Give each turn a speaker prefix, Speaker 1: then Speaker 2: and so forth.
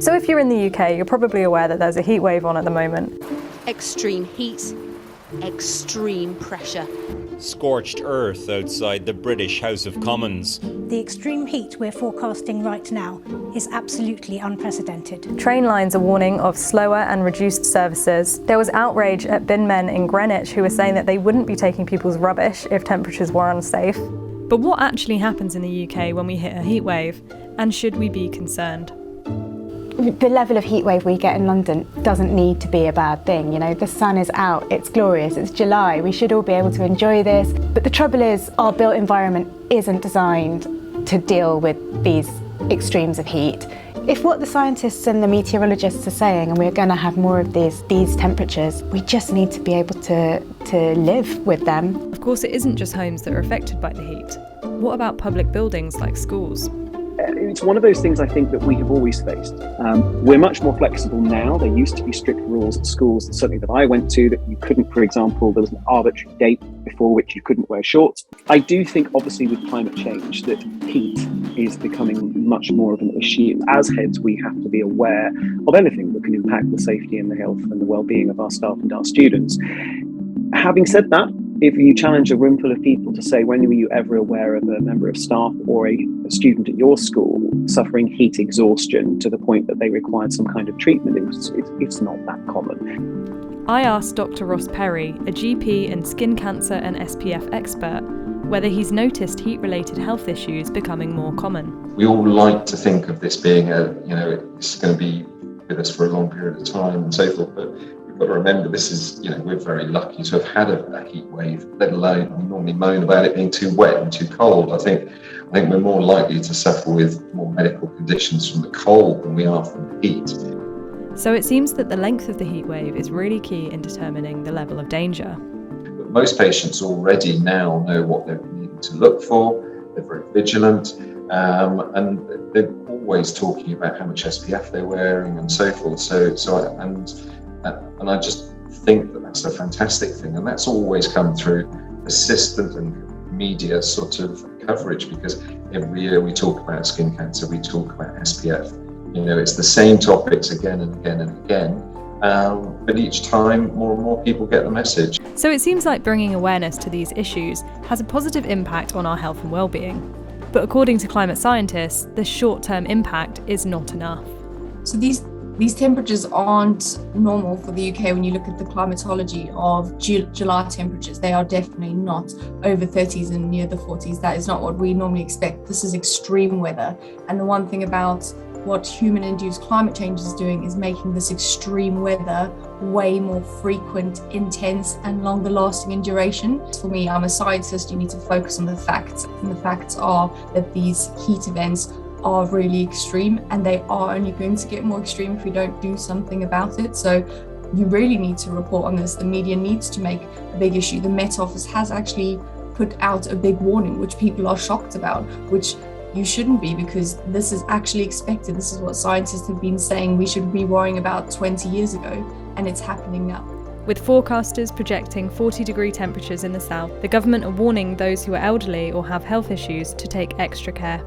Speaker 1: So if you're in the UK, you're probably aware that there's a heat wave on at the moment.
Speaker 2: Extreme heat, extreme pressure.
Speaker 3: Scorched earth outside the British House of Commons.
Speaker 4: The extreme heat we're forecasting right now is absolutely unprecedented.
Speaker 1: Train lines are warning of slower and reduced services. There was outrage at bin men in Greenwich who were saying that they wouldn't be taking people's rubbish if temperatures were unsafe. But what actually happens in the UK when we hit a heat wave? And should we be concerned?
Speaker 5: The level of heat wave we get in London doesn't need to be a bad thing. You know, the sun is out, it's glorious, it's July, we should all be able to enjoy this. But the trouble is, our built environment isn't designed to deal with these extremes of heat. If what the scientists and the meteorologists are saying, and we're going to have more of these temperatures, we just need to be able to live with them.
Speaker 1: Of course, it isn't just homes that are affected by the heat. What about public buildings like schools?
Speaker 6: It's one of those things I think that we have always faced. We're much more flexible now. There used to be strict rules at schools, certainly that I went to, that you couldn't, for example, there was an arbitrary date before which you couldn't wear shorts. I do think, obviously, with climate change, that heat is becoming much more of an issue. As heads, we have to be aware of anything that can impact the safety and the health and the well-being of our staff and our students. Having said that, if you challenge a room full of people to say, when were you ever aware of a member of staff or a student at your school suffering heat exhaustion to the point that they required some kind of treatment, it's not that common.
Speaker 1: I asked Dr. Ross Perry, a GP and skin cancer and SPF expert, whether he's noticed heat-related health issues becoming more common.
Speaker 7: We all like to think of this being this is going to be with us for a long period of time and so forth, but got to remember, this is, we're very lucky to have had a heat wave, let alone we normally moan about it being too wet and too cold. I think we're more likely to suffer with more medical conditions from the cold than we are from the heat.
Speaker 1: So it seems that the length of the heat wave is really key in determining the level of danger.
Speaker 7: But most patients already now know what they're needing to look for. They're very vigilant, and they're always talking about how much SPF they're wearing and so forth. And I just think that that's a fantastic thing. And that's always come through persistent and media sort of coverage, because every year we talk about skin cancer, we talk about SPF. It's the same topics again and again and again. But each time more and more people get the message.
Speaker 1: So it seems like bringing awareness to these issues has a positive impact on our health and well-being. But according to climate scientists, the short-term impact is not enough.
Speaker 8: So these temperatures aren't normal for the UK. When you look at the climatology of July temperatures, they are definitely not over 30s and near the 40s. That is not what we normally expect. This is extreme weather. And the one thing about what human-induced climate change is doing is making this extreme weather way more frequent, intense, and longer lasting in duration. For me, I'm a scientist, you need to focus on the facts. And the facts are that these heat events are really extreme, and they are only going to get more extreme if we don't do something about it. So you really need to report on this. The media needs to make a big issue. The Met Office has actually put out a big warning, which people are shocked about, which you shouldn't be, because this is actually expected. This is what scientists have been saying we should be worrying about 20 years ago, and it's happening now.
Speaker 1: With forecasters projecting 40-degree temperatures in the south, the government are warning those who are elderly or have health issues to take extra care.